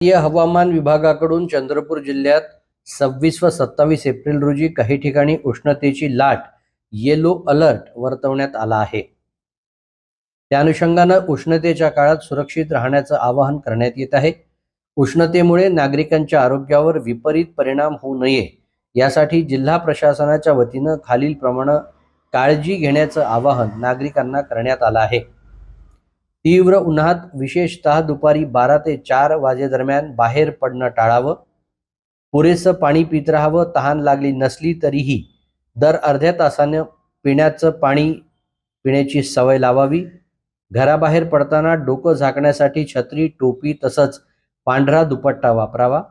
भारतीय हवामान विभागाकडून चंद्रपूर जिल्ह्यात 26 व 27 एप्रिल रोजी काही ठिकाणी उष्णतेची लाट येलो अलर्ट वर्तवण्यात आला आहे। त्या अनुषंगाने उष्णतेच्या काळात सुरक्षित राहण्याचं आवाहन करण्यात येत आहे। उष्णतेमुळे नागरिकांच्या आरोग्यावर विपरीत परिणाम होऊ नये यासाठी जिल्हा प्रशासनाच्या वतीने खालीलप्रमाणे काळजी घेण्याचं आवाहन नागरिकांना करण्यात आलं आहे। तीव्र उन्हात विशेषतः दुपारी 12 ते 4 वाजेदरम्यान बाहेर पडणं टाळावं। पुरेसं पाणी पित राहावं। तहान लागली नसली तरीही दर अर्ध्या तासाने पिण्याचं पाणी पिण्याची सवय लावावी। घराबाहेर पडताना डोकं झाकण्यासाठी छत्री, टोपी तसंच पांढरा दुपट्टा वापरावा।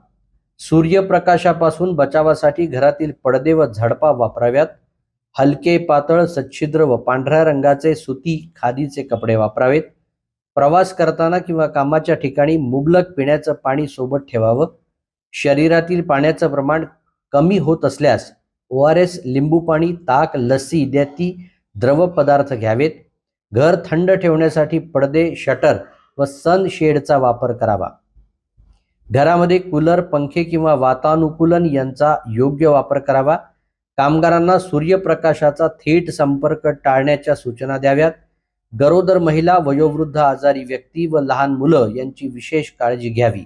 सूर्यप्रकाशापासून बचावासाठी घरातील पडदे व झडपा वापराव्यात। हलके, पातळ, सच्छिद्र व पांढऱ्या रंगाचे सुती, खादीचे कपडे वापरावेत। प्रवास करताना किंवा कामाच्या ठिकाणी मुबलक पिण्याचं पाणी सोबत ठेवावं। शरीरातील पाण्याचं प्रमाण कमी होत असल्यास ORS, लिंबू पाणी, ताक, लस्सी इत्यादी द्रव पदार्थ घ्यावेत। घर थंड ठेवण्यासाठी पडदे, शटर व सन शेडचा वापर करावा। घरामध्ये कूलर, पंखे किंवा वातानुकूलन यांचा योग्य वापर करावा। कामगारांना सूर्यप्रकाशाचा थेट संपर्क टाळण्याच्या सूचना द्याव्यात। गरोदर महिला, वयोवृद्ध, आजारी व्यक्ती व लहान मुलं यांची विशेष काळजी घ्यावी।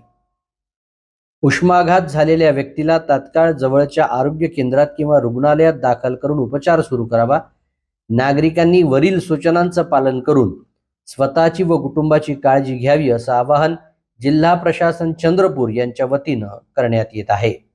उष्माघात झालेल्या व्यक्तीला तात्काळ जवळच्या आरोग्य केंद्रात किंवा रुग्णालयात दाखल करून उपचार सुरू करावा। नागरिकांनी वरील सूचनांचं पालन करून स्वतःची व कुटुंबाची काळजी घ्यावी असं आवाहन जिल्हा प्रशासन चंद्रपूर यांच्या वतीने करण्यात येत आहे।